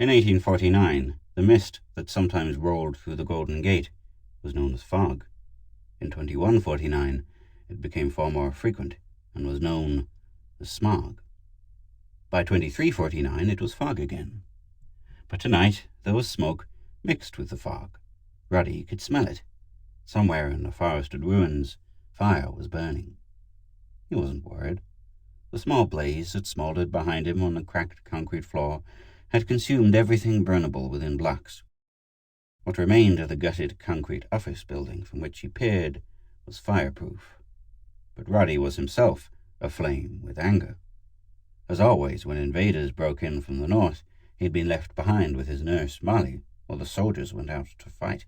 In 1849, the mist that sometimes rolled through the Golden Gate was known as fog. In 2149, it became far more frequent and was known as smog. By 2349, it was fog again. But tonight, there was smoke mixed with the fog. Roddy could smell it. Somewhere in the forested ruins, fire was burning. He wasn't worried. The small blaze that smouldered behind him on the cracked concrete floor had consumed everything burnable within blocks. What remained of the gutted concrete office building from which he peered was fireproof. But Roddy was himself aflame with anger. As always, when invaders broke in from the north, he had been left behind with his nurse, Molly, while the soldiers went out to fight.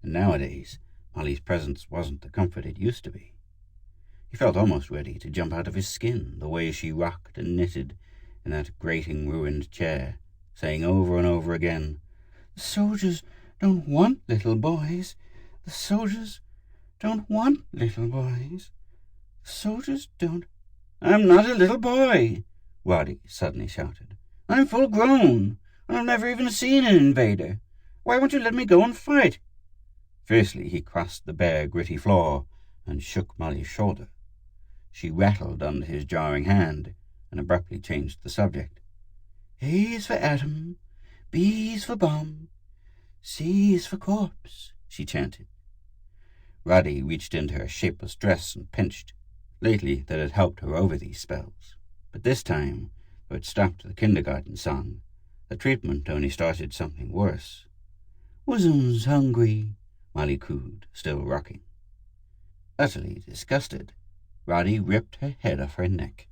And nowadays, Molly's presence wasn't the comfort it used to be. He felt almost ready to jump out of his skin, the way she rocked and knitted in that grating ruined chair, saying over and over again, "The soldiers don't want little boys. The soldiers don't want little boys. The soldiers don't—" "I'm not a little boy," Roddy suddenly shouted. "I'm full grown, and I've never even seen an invader. Why won't you let me go and fight?" Fiercely he crossed the bare, gritty floor and shook Molly's shoulder. She rattled under his jarring hand and abruptly changed the subject. "A is for atom, B is for bomb, C is for corpse," she chanted. Roddy reached into her shapeless dress and pinched. Lately that had helped her over these spells. But this time, though it stopped the kindergarten song, the treatment only started something worse. "Wasum's hungry," Molly cooed, still rocking. Utterly disgusted, Roddy ripped her head off her neck.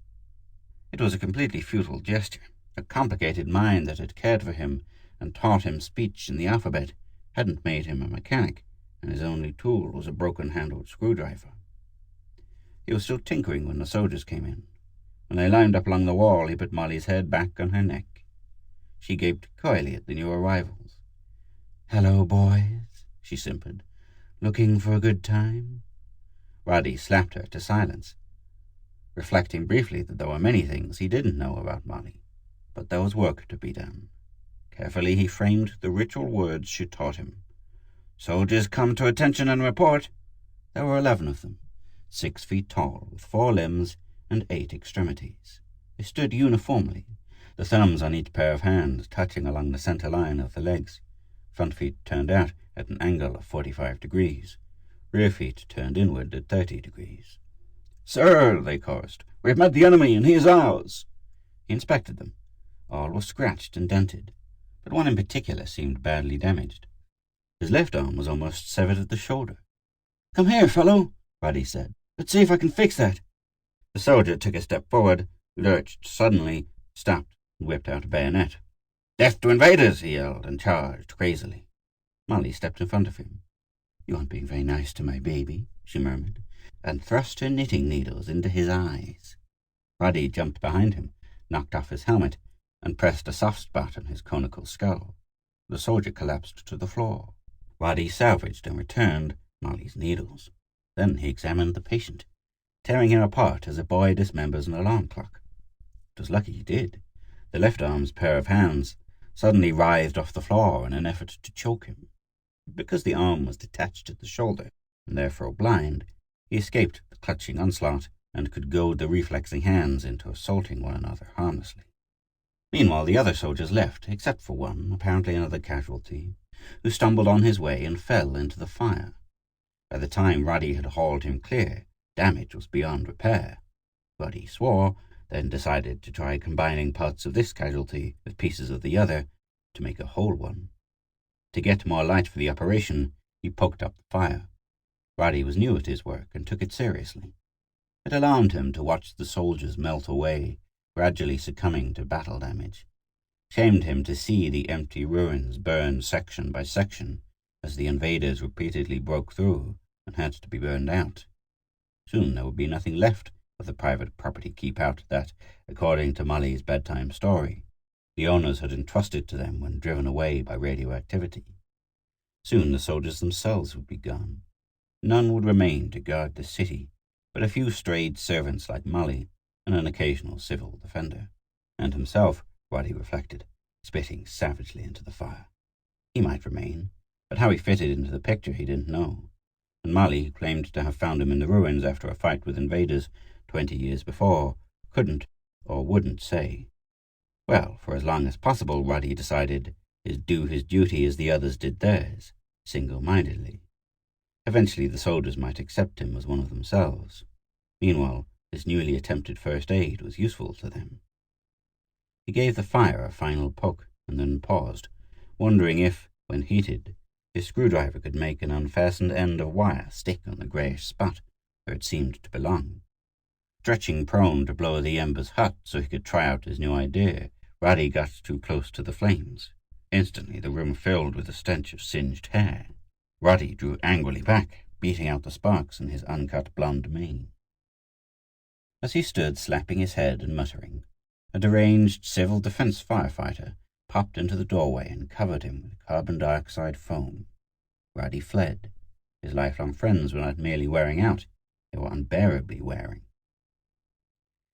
It was a completely futile gesture. A complicated mind that had cared for him and taught him speech and the alphabet hadn't made him a mechanic, and his only tool was a broken-handled screwdriver. He was still tinkering when the soldiers came in. When they lined up along the wall, he put Molly's head back on her neck. She gaped coyly at the new arrivals. "Hello, boys," she simpered. "Looking for a good time?" Roddy slapped her to silence, reflecting briefly that there were many things he didn't know about Molly. But there was work to be done. Carefully he framed the ritual words she taught him. "Soldiers come to attention and report." There were 11 of them, 6 feet tall, with 4 limbs and 8 extremities. They stood uniformly, the thumbs on each pair of hands touching along the center line of the legs, front feet turned out at an angle of 45 degrees, rear feet turned inward at 30 degrees. "Sir," they chorused, "we've met the enemy and he is ours." He inspected them. All were scratched and dented, but one in particular seemed badly damaged. His left arm was almost severed at the shoulder. "Come here, fellow," Roddy said. "Let's see if I can fix that." The soldier took a step forward, lurched suddenly, stopped, and whipped out a bayonet. "Death to invaders!" he yelled, and charged crazily. Molly stepped in front of him. "You aren't being very nice to my baby," she murmured, and thrust her knitting needles into his eyes. Roddy jumped behind him, knocked off his helmet, and pressed a soft spot on his conical skull. The soldier collapsed to the floor. Roddy salvaged and returned Molly's needles. Then he examined the patient, tearing him apart as a boy dismembers an alarm clock. It was lucky he did. The left arm's pair of hands suddenly writhed off the floor in an effort to choke him. Because the arm was detached at the shoulder, and therefore blind, he escaped the clutching onslaught and could goad the reflexing hands into assaulting one another harmlessly. Meanwhile, the other soldiers left, except for one, apparently another casualty, who stumbled on his way and fell into the fire. By the time Roddy had hauled him clear, damage was beyond repair. Roddy swore, then decided to try combining parts of this casualty with pieces of the other to make a whole one. To get more light for the operation, he poked up the fire. Roddy was new at his work and took it seriously. It alarmed him to watch the soldiers melt away, gradually succumbing to battle damage. Shamed him to see the empty ruins burn section by section as the invaders repeatedly broke through and had to be burned out. Soon there would be nothing left of the private property keep-out that, according to Molly's bedtime story, the owners had entrusted to them when driven away by radioactivity. Soon the soldiers themselves would be gone. None would remain to guard the city, but a few strayed servants like Molly and an occasional civil defender. And himself, Roddy reflected, spitting savagely into the fire. He might remain, but how he fitted into the picture he didn't know, and Molly, who claimed to have found him in the ruins after a fight with invaders 20 years before, couldn't or wouldn't say. Well, for as long as possible, Roddy decided he'd do his duty as the others did theirs, single-mindedly. Eventually the soldiers might accept him as one of themselves. Meanwhile, his newly attempted first aid was useful to them. He gave the fire a final poke and then paused, wondering if, when heated, his screwdriver could make an unfastened end of wire stick on the greyish spot where it seemed to belong. Stretching prone to blow the embers hot so he could try out his new idea, Roddy got too close to the flames. Instantly the room filled with the stench of singed hair. Roddy drew angrily back, beating out the sparks in his uncut blonde mane. As he stood slapping his head and muttering, a deranged civil defense firefighter popped into the doorway and covered him with carbon dioxide foam. Roddy fled. His lifelong friends were not merely wearing out, they were unbearably wearing.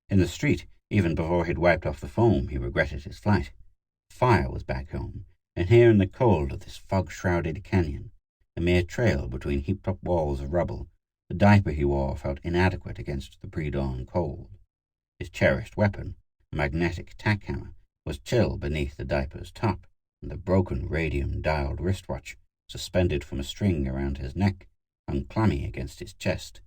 In the street, even before he'd wiped off the foam, he regretted his flight. Fire was back home, and here in the cold of this fog-shrouded canyon, a mere trail between heaped-up walls of rubble, the diaper he wore felt inadequate against the pre-dawn cold. His cherished weapon, a magnetic tack hammer, was chill beneath the diaper's top, and the broken radium-dialed wristwatch, suspended from a string around his neck, hung clammy against his chest.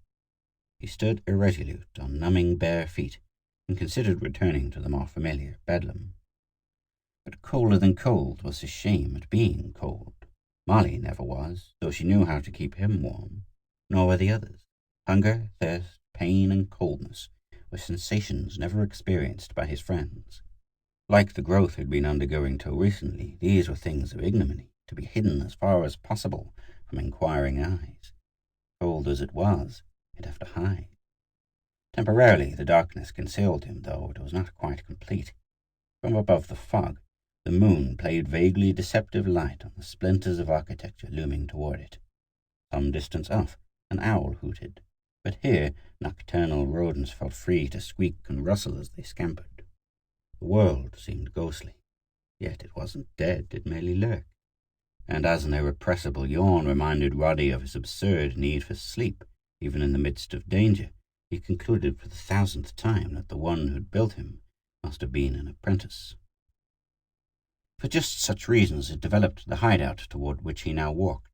He stood irresolute on numbing bare feet, and considered returning to the more familiar bedlam. But colder than cold was his shame at being cold. Molly never was, though she knew how to keep him warm. Nor were the others. Hunger, thirst, pain, and coldness were sensations never experienced by his friends. Like the growth he'd been undergoing till recently, these were things of ignominy, to be hidden as far as possible from inquiring eyes. Cold as it was, he'd have to hide. Temporarily the darkness concealed him, though it was not quite complete. From above the fog, the moon played vaguely deceptive light on the splinters of architecture looming toward it. Some distance off, an owl hooted, but here nocturnal rodents felt free to squeak and rustle as they scampered. The world seemed ghostly, yet it wasn't dead, it merely lurked. And as an irrepressible yawn reminded Roddy of his absurd need for sleep, even in the midst of danger, he concluded for the 1000th time that the one who'd built him must have been an apprentice. For just such reasons had developed the hideout toward which he now walked.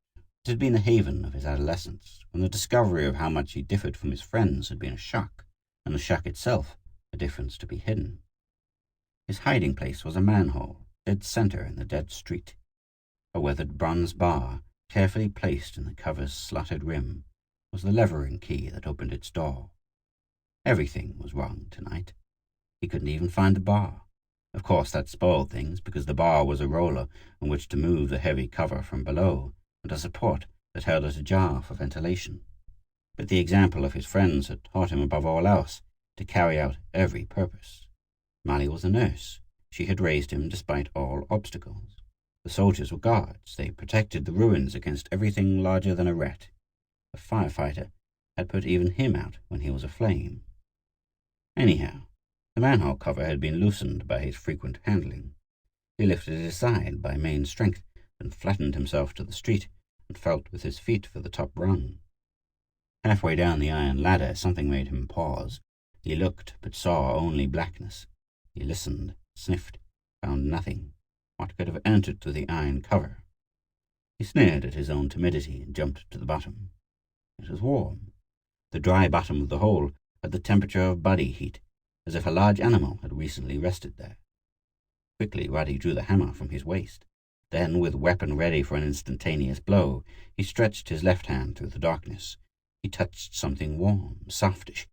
It had been the haven of his adolescence, when the discovery of how much he differed from his friends had been a shock, and the shock itself a difference to be hidden. His hiding place was a manhole, dead center in the dead street. A weathered bronze bar, carefully placed in the cover's slotted rim, was the levering key that opened its door. Everything was wrong tonight. He couldn't even find the bar. Of course that spoiled things, because the bar was a roller on which to move the heavy cover from below, and a support that held it ajar for ventilation. But the example of his friends had taught him above all else to carry out every purpose. Molly was a nurse. She had raised him despite all obstacles. The soldiers were guards. They protected the ruins against everything larger than a rat. The firefighter had put even him out when he was aflame. Anyhow, the manhole cover had been loosened by his frequent handling. He lifted it aside by main strength, then flattened himself to the street and felt with his feet for the top rung. Halfway down the iron ladder, something made him pause. He looked, but saw only blackness. He listened, sniffed, found nothing. What could have entered through the iron cover? He sneered at his own timidity and jumped to the bottom. It was warm. The dry bottom of the hole had the temperature of body heat, as if a large animal had recently rested there. Quickly Roddy drew the hammer from his waist. Then, with weapon ready for an instantaneous blow, he stretched his left hand through the darkness. He touched something warm, softish.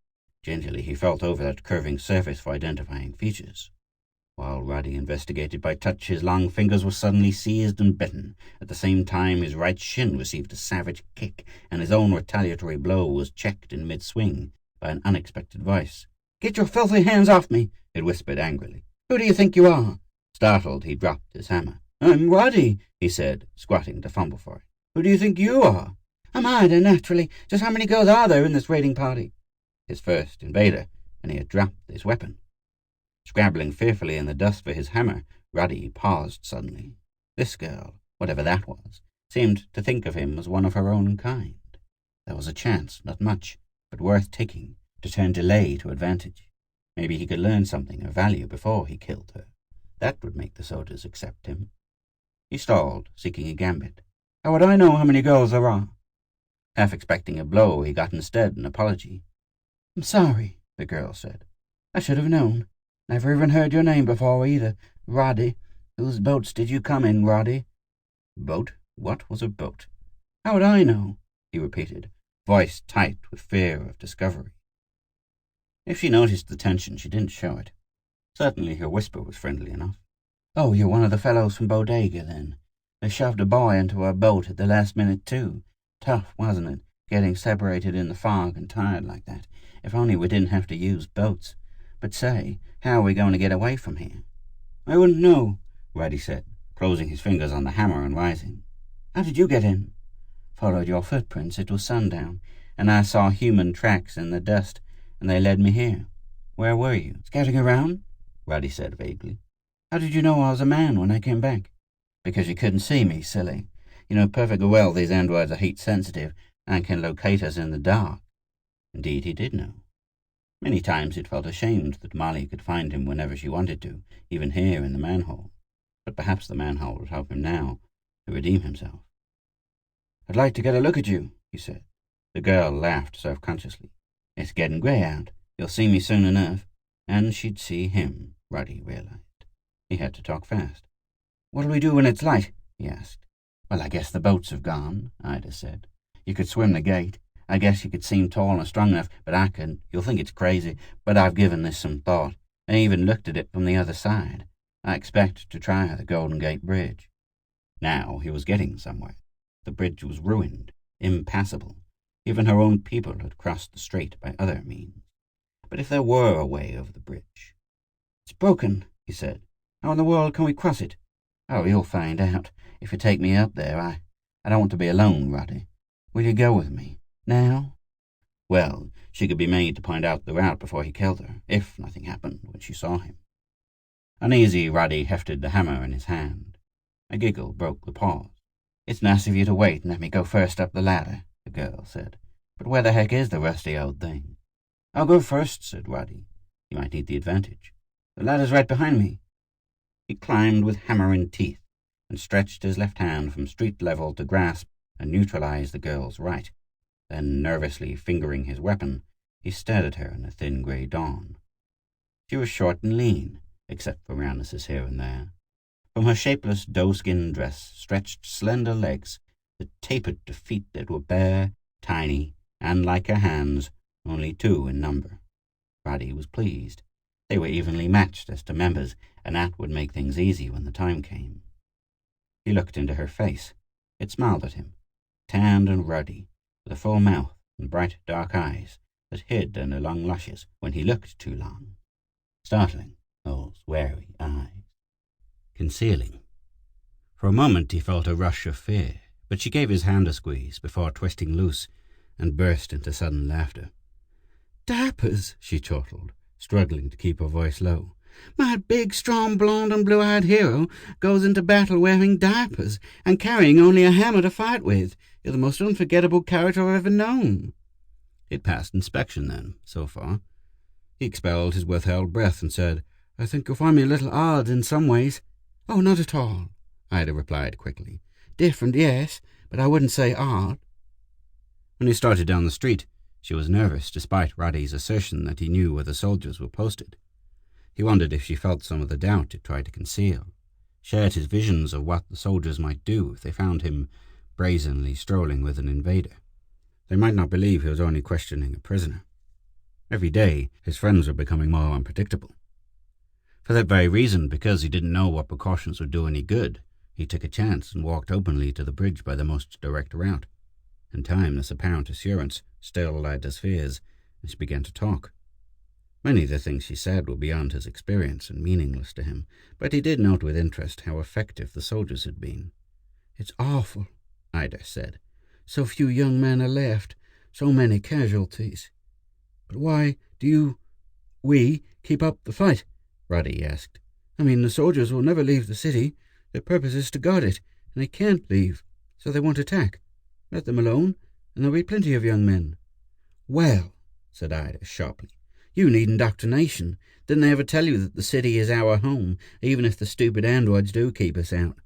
Gingerly he felt over that curving surface for identifying features. While Roddy investigated by touch, his long fingers were suddenly seized and bitten. At the same time, his right shin received a savage kick, and his own retaliatory blow was checked in mid-swing by an unexpected voice. "Get your filthy hands off me," it whispered angrily. "Who do you think you are?" Startled, he dropped his hammer. "I'm Roddy," he said, squatting to fumble for it. "Who do you think you are?" "I'm Ida, naturally. Just how many girls are there in this raiding party?" His first invader, and he had dropped his weapon. Scrabbling fearfully in the dust for his hammer, Ruddy paused suddenly. This girl, whatever that was, seemed to think of him as one of her own kind. There was a chance, not much, but worth taking, to turn delay to advantage. Maybe he could learn something of value before he killed her. That would make the soldiers accept him. He stalled, seeking a gambit. How would I know how many girls there are? Half expecting a blow, he got instead an apology. I'm sorry, the girl said. I should have known. Never even heard your name before either. Roddy. Whose boats did you come in, Roddy? Boat? What was a boat? How would I know? He repeated, voice tight with fear of discovery. If she noticed the tension, she didn't show it. Certainly her whisper was friendly enough. Oh, you're one of the fellows from Bodega, then. They shoved a boy into our boat at the last minute, too. Tough, wasn't it, getting separated in the fog and tired like that? If only we didn't have to use boats. But say, how are we going to get away from here? I wouldn't know, Roddy said, closing his fingers on the hammer and rising. How did you get in? Followed your footprints. It was sundown, and I saw human tracks in the dust, and they led me here. Where were you? Scouting around? Roddy said vaguely. How did you know I was a man when I came back? Because you couldn't see me, silly. You know perfectly well these androids are heat-sensitive and can locate us in the dark. Indeed, he did know. Many times he'd felt ashamed that Molly could find him whenever she wanted to, even here in the manhole. But perhaps the manhole would help him now to redeem himself. I'd like to get a look at you, he said. The girl laughed self-consciously. It's getting grey out. You'll see me soon enough. And she'd see him, Roddy realized. He had to talk fast. What'll we do when it's light? He asked. Well, I guess the boats have gone, Ida said. You could swim the gate. I guess you could seem tall and strong enough, but I couldn't. You'll think it's crazy, but I've given this some thought. I even looked at it from the other side. I expect to try the Golden Gate Bridge. Now he was getting somewhere. The bridge was ruined, impassable. Even her own people had crossed the strait by other means. But if there were a way over the bridge... It's broken, he said. How in the world can we cross it? Oh, you'll find out. If you take me up there, I don't want to be alone, Roddy. Will you go with me? Now? Well, she could be made to point out the route before he killed her, if nothing happened when she saw him. Uneasy, Roddy hefted the hammer in his hand. A giggle broke the pause. It's nice of you to wait and let me go first up the ladder, the girl said. But where the heck is the rusty old thing? I'll go first, said Roddy. He might need the advantage. The ladder's right behind me. He climbed with hammer in teeth and stretched his left hand from street level to grasp and neutralize the girl's right. Then, nervously fingering his weapon, he stared at her in the thin grey dawn. She was short and lean, except for roundnesses here and there. From her shapeless doe-skin dress stretched slender legs that tapered to feet that were bare, tiny, and, like her hands, only 2 in number. Roddy was pleased. They were evenly matched as to members, and that would make things easy when the time came. He looked into her face. It smiled at him, tanned and ruddy, with a full mouth and bright dark eyes that hid under long lashes when he looked too long. Startling, those wary eyes. Concealing. For a moment he felt a rush of fear, but she gave his hand a squeeze before twisting loose and burst into sudden laughter. Diapers, she chortled, struggling to keep her voice low. My big, strong, blonde and blue-eyed hero goes into battle wearing diapers and carrying only a hammer to fight with. You're the most unforgettable character I've ever known. It passed inspection then, so far. He expelled his withheld breath and said, I think you'll find me a little odd in some ways. Oh, not at all, Ida replied quickly. Different, yes, but I wouldn't say odd. When he started down the street, she was nervous despite Roddy's assertion that he knew where the soldiers were posted. He wondered if she felt some of the doubt it tried to conceal, shared his visions of what the soldiers might do if they found him brazenly strolling with an invader. They might not believe he was only questioning a prisoner. Every day, his friends were becoming more unpredictable. For that very reason, because he didn't know what precautions would do any good, he took a chance and walked openly to the bridge by the most direct route. In time, this apparent assurance still allayed his fears, and she began to talk. Many of the things she said were beyond his experience and meaningless to him, but he did note with interest how effective the soldiers had been. It's awful, Ida said. So few young men are left, so many casualties. But why do we keep up the fight? Roddy asked. I mean, the soldiers will never leave the city. Their purpose is to guard it, and they can't leave, so they won't attack. Let them alone, and there'll be plenty of young men." "Well," said Ida sharply, "you need indoctrination. Didn't they ever tell you that the city is our home, even if the stupid androids do keep us out?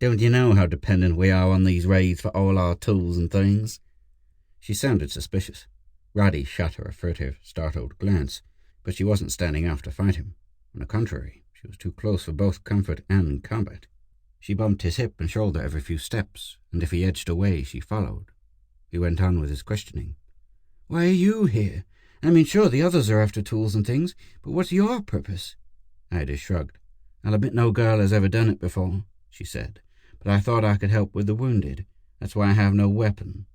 Don't you know how dependent we are on these raids for all our tools and things?" She sounded suspicious. Roddy shot her a furtive, startled glance, but she wasn't standing off to fight him. On the contrary, she was too close for both comfort and combat. She bumped his hip and shoulder every few steps, and if he edged away, she followed. He went on with his questioning. "Why are you here? I mean, sure, the others are after tools and things, but what's your purpose?" Ida shrugged. "I'll admit no girl has ever done it before," she said, "but I thought I could help with the wounded. That's why I have no weapon."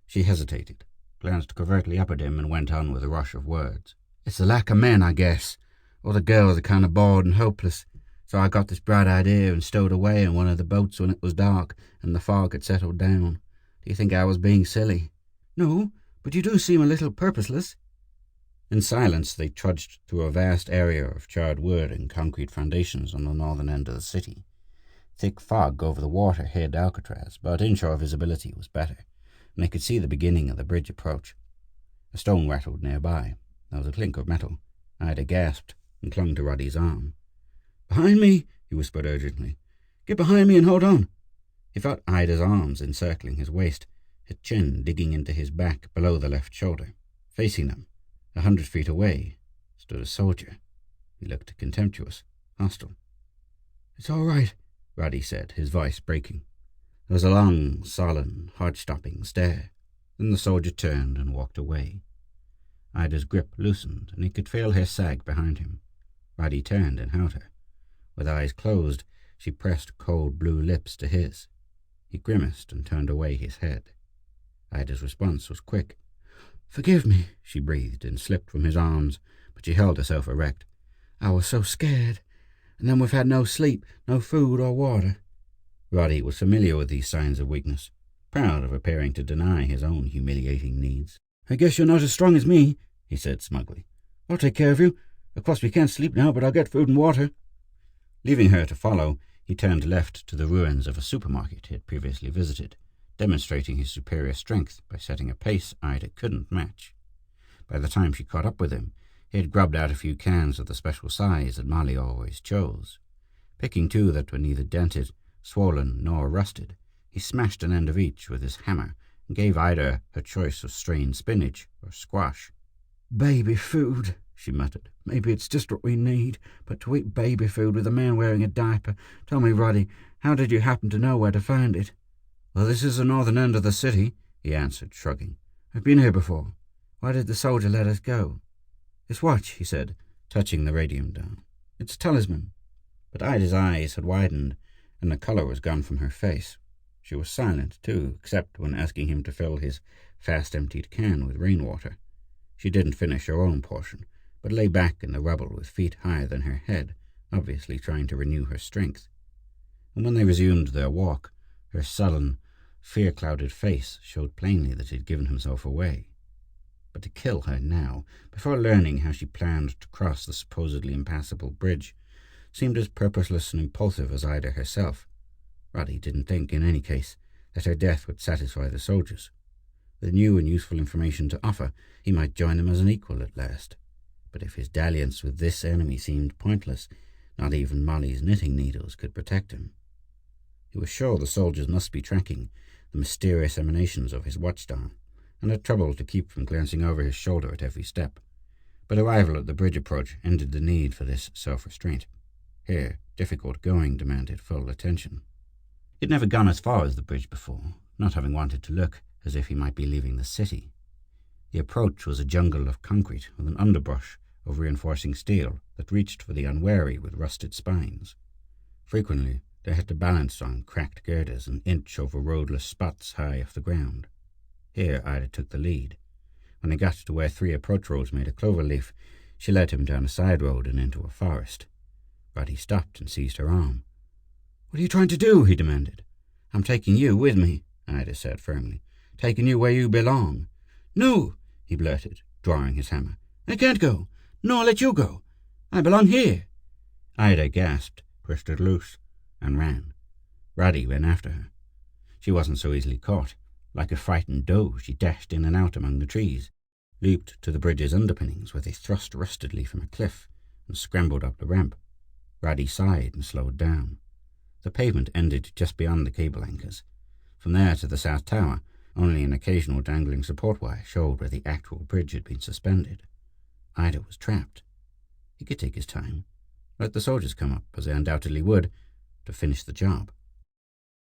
She hesitated, glanced covertly up at him, and went on with a rush of words. "It's the lack of men, I guess. All the girls are kind of bored and hopeless. So I got this bright idea and stowed away in one of the boats when it was dark and the fog had settled down. Do you think I was being silly?" "No, but you do seem a little purposeless." In silence they trudged through a vast area of charred wood and concrete foundations on the northern end of the city. Thick fog over the water hid Alcatraz, but inshore visibility was better, and they could see the beginning of the bridge approach. A stone rattled nearby. There was a clink of metal. Ida gasped and clung to Roddy's arm. "Behind me," he whispered urgently. "Get behind me and hold on." He felt Ida's arms encircling his waist, her chin digging into his back below the left shoulder. Facing them, 100 feet away, stood a soldier. He looked contemptuous, hostile. "It's all right," Roddy said, his voice breaking. There was a long, solemn, heart-stopping stare. Then the soldier turned and walked away. Ida's grip loosened, and he could feel her sag behind him. Roddy turned and held her. With eyes closed, she pressed cold blue lips to his. He grimaced and turned away his head. Ida's response was quick. "Forgive me," she breathed and slipped from his arms, but she held herself erect. "I was so scared. And then we've had no sleep, no food or water." Roddy was familiar with these signs of weakness, proud of appearing to deny his own humiliating needs. "I guess you're not as strong as me," he said smugly. "I'll take care of you. Of course we can't sleep now, but I'll get food and water." Leaving her to follow, he turned left to the ruins of a supermarket he had previously visited, demonstrating his superior strength by setting a pace Ida couldn't match. By the time she caught up with him, he had grubbed out a few cans of the special size that Molly always chose. Picking two that were neither dented, swollen, nor rusted, he smashed an end of each with his hammer and gave Ida her choice of strained spinach or squash. "Baby food," she muttered. "Maybe it's just what we need, but to eat baby food with a man wearing a diaper. Tell me, Roddy, how did you happen to know where to find it?" "Well, this is the northern end of the city," he answered, shrugging. "I've been here before. Why did the soldier let us go?" "This watch," he said, touching the radium dial. "It's a talisman." But Ida's eyes had widened, and the colour was gone from her face. She was silent, too, except when asking him to fill his fast-emptied can with rainwater. She didn't finish her own portion, but lay back in the rubble with feet higher than her head, obviously trying to renew her strength. And when they resumed their walk, her sullen, fear-clouded face showed plainly that he had given himself away. But to kill her now, before learning how she planned to cross the supposedly impassable bridge, seemed as purposeless and impulsive as Ida herself. Roddy didn't think, in any case, that her death would satisfy the soldiers. With new and useful information to offer, he might join them as an equal at last. But if his dalliance with this enemy seemed pointless, not even Molly's knitting needles could protect him. He was sure the soldiers must be tracking the mysterious emanations of his watchdial, and had trouble to keep from glancing over his shoulder at every step. But arrival at the bridge approach ended the need for this self-restraint. Here, difficult going demanded full attention. He had never gone as far as the bridge before, not having wanted to look as if he might be leaving the city. The approach was a jungle of concrete with an underbrush of reinforcing steel that reached for the unwary with rusted spines. Frequently, they had to balance on cracked girders and inch over roadless spots high off the ground. Here Ida took the lead. When they got to where 3 approach roads made a clover leaf, she led him down a side road and into a forest. Roddy stopped and seized her arm. "What are you trying to do?" he demanded. "I'm taking you with me," Ida said firmly. "Taking you where you belong." "No," he blurted, drawing his hammer. "I can't go. No, I'll let you go. I belong here." Ida gasped, twisted loose, and ran. Roddy ran after her. She wasn't so easily caught. Like a frightened doe, she dashed in and out among the trees, leaped to the bridge's underpinnings where they thrust rustedly from a cliff, and scrambled up the ramp. Roddy sighed and slowed down. The pavement ended just beyond the cable anchors. From there to the south tower, only an occasional dangling support wire showed where the actual bridge had been suspended. Ida was trapped. He could take his time, let the soldiers come up, as they undoubtedly would, to finish the job.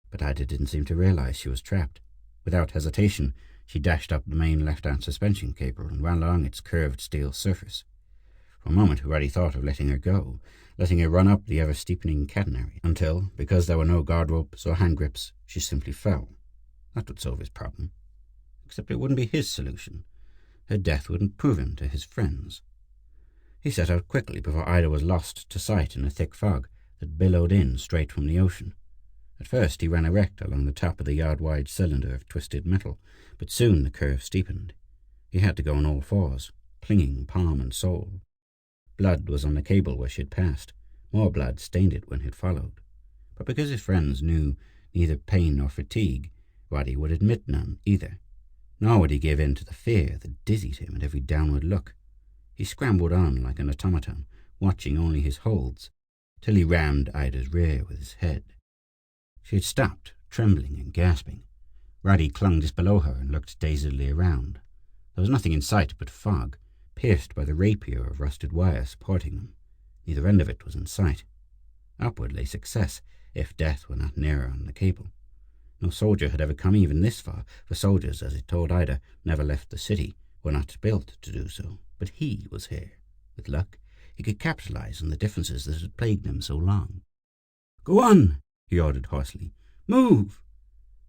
But Ida didn't seem to realize she was trapped. Without hesitation, she dashed up the main left-hand suspension cable and ran along its curved steel surface. For a moment, Roddy thought of letting her go, letting her run up the ever-steepening catenary, until, because there were no guard ropes or hand grips, she simply fell. That would solve his problem. Except it wouldn't be his solution. Her death wouldn't prove him to his friends. He set out quickly before Ida was lost to sight in a thick fog that billowed in straight from the ocean. At first he ran erect along the top of the yard-wide cylinder of twisted metal, but soon the curve steepened. He had to go on all fours, clinging palm and sole. Blood was on the cable where she had passed. More blood stained it when he had followed. But because his friends knew neither pain nor fatigue, Roddy would admit none either. Nor would he give in to the fear that dizzied him at every downward look. He scrambled on like an automaton, watching only his holds, till he rammed Ida's rear with his head. She had stopped, trembling and gasping. Roddy clung just below her and looked dazedly around. There was nothing in sight but fog, pierced by the rapier of rusted wire supporting them. Neither end of it was in sight. Upward lay success, if death were not nearer on the cable. No soldier had ever come even this far, for soldiers, as it told Ida, never left the city, were not built to do so. But he was here. With luck, he could capitalize on the differences that had plagued them so long. "Go on!" he ordered hoarsely. "Move!"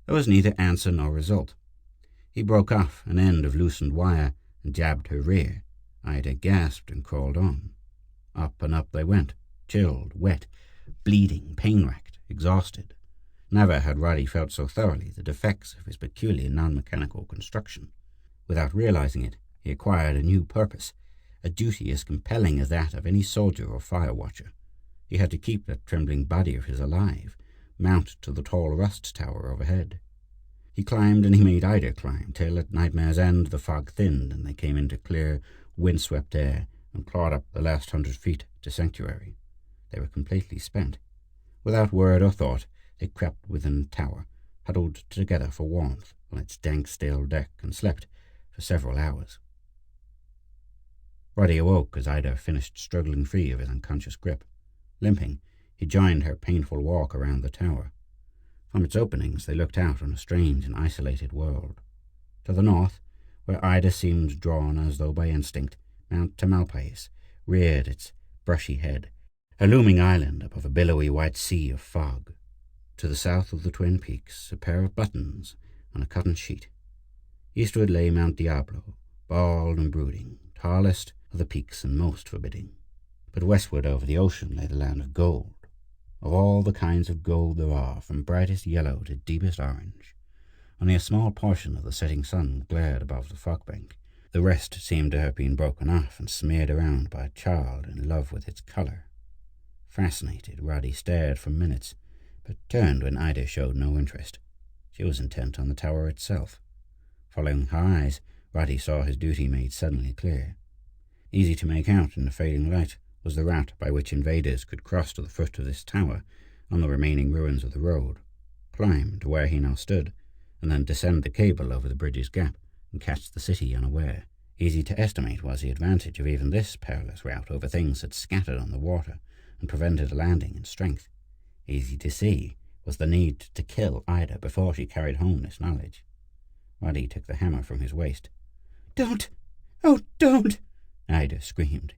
There was neither answer nor result. He broke off an end of loosened wire and jabbed her rear. Ida gasped and crawled on. Up and up they went, chilled, wet, bleeding, pain-racked, exhausted. Never had Roddy felt so thoroughly the defects of his peculiar non-mechanical construction. Without realizing it, he acquired a new purpose, a duty as compelling as that of any soldier or fire-watcher. He had to keep that trembling body of his alive, mount to the tall rust tower overhead. He climbed and he made Ida climb, till at Nightmare's End the fog thinned and they came into clear, wind-swept air and clawed up the last 100 feet to sanctuary. They were completely spent. Without word or thought, they crept within the tower, huddled together for warmth on its dank, stale deck, and slept for several hours. Roddy awoke as Ida finished struggling free of his unconscious grip. Limping, he joined her painful walk around the tower. From its openings they looked out on a strange and isolated world. To the north, where Ida seemed drawn as though by instinct, Mount Tamalpais reared its brushy head, a looming island above a billowy white sea of fog. To the south of the twin peaks, a pair of buttons on a cotton sheet. Eastward lay Mount Diablo, bald and brooding, tallest of the peaks and most forbidding. But westward over the ocean lay the land of gold, of all the kinds of gold there are, from brightest yellow to deepest orange. Only a small portion of the setting sun glared above the fog bank. The rest seemed to have been broken off and smeared around by a child in love with its colour. Fascinated, Roddy stared for minutes, but turned when Ida showed no interest. She was intent on the tower itself. Following her eyes, Roddy saw his duty made suddenly clear. Easy to make out in the fading light was the route by which invaders could cross to the foot of this tower on the remaining ruins of the road, climb to where he now stood, and then descend the cable over the bridge's gap and catch the city unaware. Easy to estimate was the advantage of even this perilous route over things that scattered on the water and prevented a landing in strength. Easy to see was the need to kill Ida before she carried home this knowledge. Roddy took the hammer from his waist. "Don't! Oh, don't!" Ida screamed.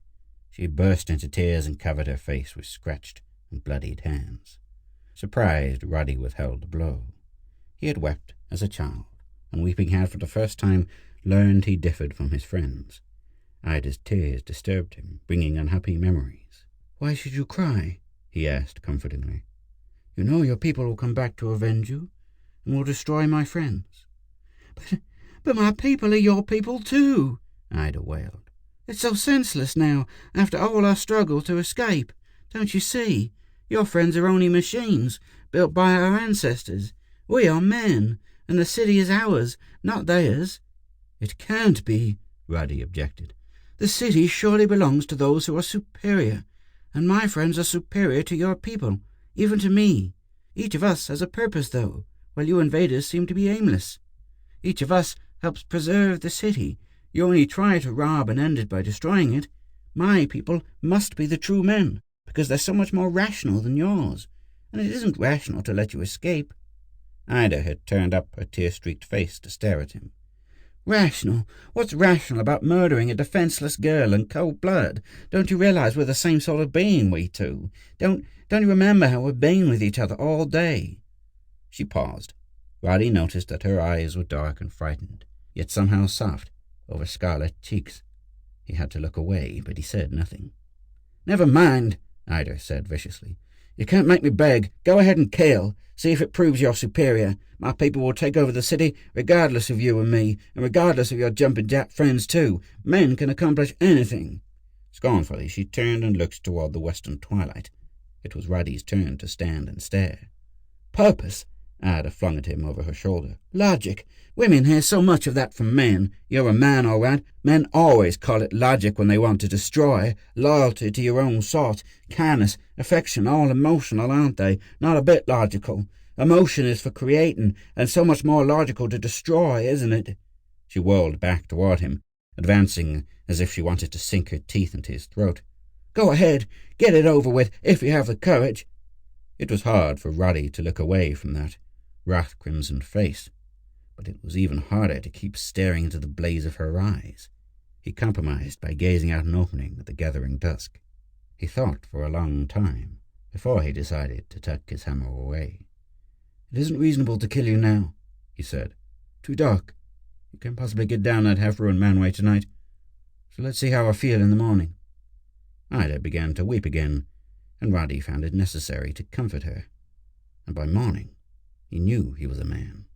She burst into tears and covered her face with scratched and bloodied hands. Surprised, Roddy withheld the blow. He had wept as a child, and weeping had for the first time learned he differed from his friends. Ida's tears disturbed him, bringing unhappy memories. "Why should you cry?" he asked comfortingly. "You know your people will come back to avenge you, and will destroy my friends." But my people are your people too," Ida wailed. "It's so senseless now, after all our struggle to escape. Don't you see? Your friends are only machines, built by our ancestors. We are men, and the city is ours, not theirs." "It can't be," Ruddy objected. "The city surely belongs to those who are superior, and my friends are superior to your people, even to me. Each of us has a purpose, though, while you invaders seem to be aimless. Each of us helps preserve the city. You only try to rob and end it by destroying it. My people must be the true men, because they're so much more rational than yours, and it isn't rational to let you escape." Ida had turned up her tear-streaked face to stare at him. "Rational? What's rational about murdering a defenseless girl in cold blood? Don't you realize we're the same sort of being, we two? Don't you remember how we've been with each other all day?" She paused. Roddy noticed that her eyes were dark and frightened, yet somehow soft, over scarlet cheeks. He had to look away, but he said nothing. "Never mind," Ida said viciously. "You can't make me beg. Go ahead and kill. See if it proves you're superior. My people will take over the city regardless of you and me, and regardless of your jumping jack friends too. Men can accomplish anything." Scornfully, she turned and looked toward the western twilight. It was Roddy's turn to stand and stare. "Purpose?" Ada flung at him over her shoulder. "Logic. Women hear so much of that from men. You're a man, all right. Men always call it logic when they want to destroy. Loyalty to your own sort, kindness, affection, all emotional, aren't they? Not a bit logical. Emotion is for creating, and so much more logical to destroy, isn't it?" She whirled back toward him, advancing as if she wanted to sink her teeth into his throat. "Go ahead. Get it over with, if you have the courage." It was hard for Roddy to look away from that wrath-crimsoned face, but it was even harder to keep staring into the blaze of her eyes. He compromised by gazing out an opening at the gathering dusk. He thought for a long time before he decided to tuck his hammer away. "It isn't reasonable to kill you now," he said. "Too dark. You can't possibly get down that half-ruined manway tonight. So let's see how I feel in the morning." Ida began to weep again, and Roddy found it necessary to comfort her. And by morning, he knew he was a man.